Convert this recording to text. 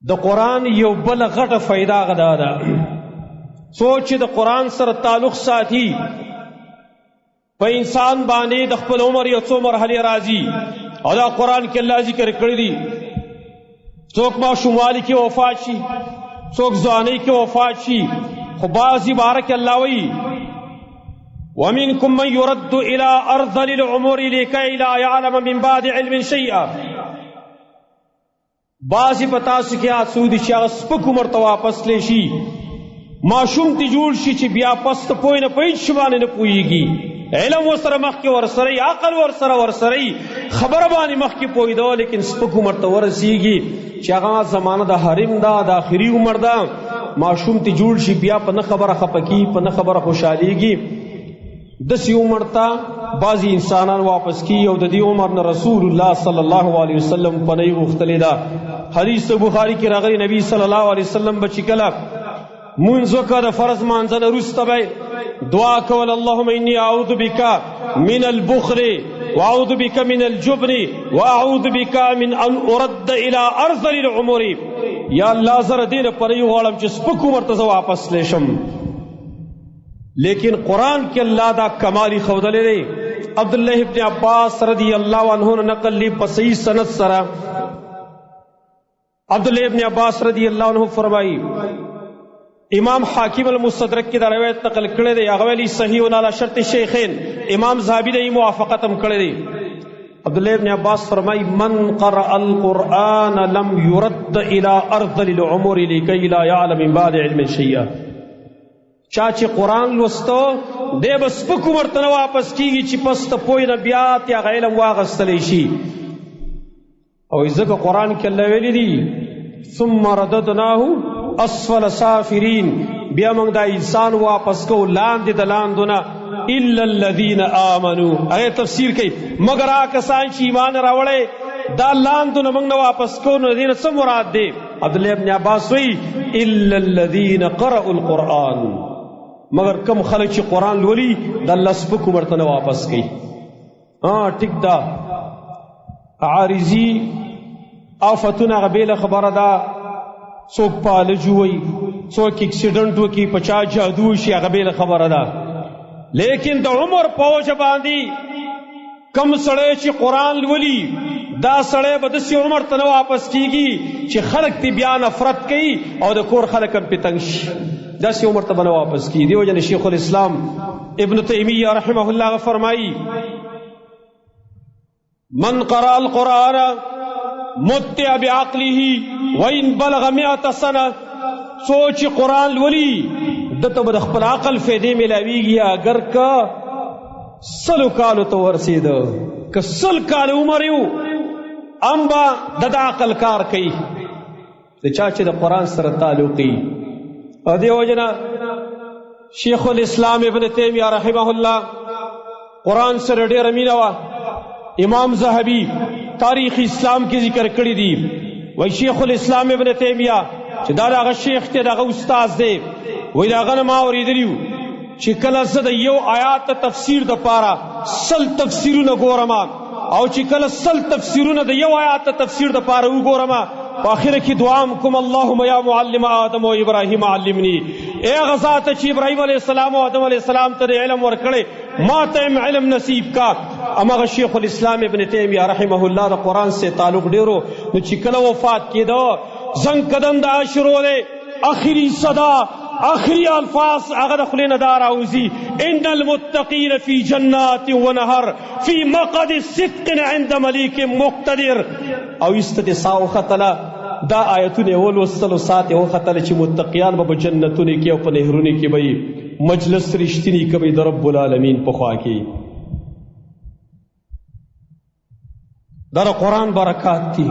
د قرآن یو بل غټه فائدہ غدا ده څوک چې د قرآن سره تعلق ساتي په انسان باندې د خپل عمر یو څو مرحلې راځي او دا قرآن کې الله ذکر کړی دي څوک ماشوموالي کې وفات شي څوک ځوانۍ کې وفات شي خو بعضې باره کې الله وایي ومنكم من يرد الى ارذل العمر لكي لا يعلم من بعد علم شيئا بعضی پتا سو کې اسودي چې هغه سپک عمر ته واپس لشي ماشوم تی جوړ شي چې بیا پس ته پوی نه پېښ شوانه نه پويږي علم ورسره مخ کې ورسره عقل ورسره خبر باندې مخ کې پویدو لیکن سپک عمر ته ورسیږي چې هغه زمانہ د حریم دا د اخري عمر دا ماشوم تی جوړ شي بیا په نه خبره خپکی په نه خبره خوشاليږي د سی عمر ته بعضی انسانان واپس کی او د دې عمر نه رسول الله صلی الله علیه وسلم په نه غختلی دا حدیث بخاری کې راغلی نبی صلی الله علیه وسلم بچ کله منځ وکړه فرض مانځه وروسته به دعا کول اللهم انی اعوذ بک من البخل واعوذ بک من الجبن واعوذ بک من ان ارد الى ارذل العمر یا الله زره دې پر یو غړم چې سپک عمر ته واپس لشم لیکن قرآن کے اللہ دا کمالی خودلے دے عبداللہ ابن عباس رضی اللہ عنہ نقل لی پسی سند سرا عبداللہ ابن عباس رضی اللہ عنہ فرمائی امام حاکم المستدرک کی دا روایت نقل کرے دے اغویلی صحیح علی شرط شیخین امام زہبی دے موافقتم کرے دے عبداللہ ابن عباس فرمائی من قرأ القرآن لم يرد الى ارذل العمر لکی لا يعلم من بعد علم شیئا چاچی قرآن لوستو دے بس پک عمر ته واپس کیږي چې پس ته پوی نه بیا تیا علم واغستلی شي او ځکه قرآن کې الله ویلي دي ثم رددناه اسفل سافرین بیا موږ دا انسان واپس کو لاندې د لاندونه الا الذين امنوا هغه تفسیر کوي مگر هغه کسان چې ایمان راوړی دا لاندونه موږ نه واپس کو نو دې څه مراد دی عبدالله ابن عباس وی الا الذين قرأوا القرآن مگر کم خلق چې قرآن لولي د الله سپک عمر ته نه واپس کوي ټیک دا عارضی آفتونه غبیله خبره ده څوک پالجو وي څوک اکسیډنټ وکي پچا جادو شي غبیله خبره ده لیکن د عمر په وجه باندې کم سړی چې قرآن لولي دا سړی به داسې عمر ته نه واپس کیږي چې خلق تی بیا نفرت کوي او د کور خلق هم پې تنګ شي داسې عمر ته به نه واپس کیږي دې وجه نه شیخ الاسلام ابن تیمیہ رحمه الله فرمایي من قرأ القرآن متع بعقله وان بلغ 100 سنه سوچ قرآن لولي دته به د خپل عقل فایدې ملاویږي اگر که 100 کالو ته ورسېده که 100 کال عمر یو امبا د عقل کار کوي د چا چې د قرآن سره تعلقي او دی وجنا شیخ الاسلام ابن تیمیہ رحمه الله قرآن سره ډېره مینه وه امام زہبی تاریخ اسلام کی ذکر کړی دی وای شیخ الاسلام ابن تیمیہ چې دا هغه شیخ ته دغه استاد دی وای دا هغه ما اوریدلیو چې کله زه د یو آیات تفسیر د پاره 100 تفسیرونه ګورم او چې کله 100 تفسیرونه د یو آیات تفسیر د پاره وګورم په اخر کې دعام کوم اللهم یا معلم آدم او ابراهیم علمني اے غزات چې ابراهیم علیه السلام او آدم علیه السلام ته علم ورکړي ما ته علم نصیب کا اما شیخ الاسلام ابن تیمیہ رحمه الله د قرآن سے تعلق ډیرو نو چې کله وفات کېدو زنګ قدم د عاشورو له اخري صدا آخری الفاظ هغه د خلینو دار اوزی ان المتقین فی جنات و نهر فی مقعد صدق عند ملیک مقتدر او استدساو خطلا دا آیتونه ولوستلو ساته او خطل چې متقیان به جنتونه کې او په نهرونه کې به مجلس رښتینی کوي د رب العالمین په خوا کې دا قرآن برکات دي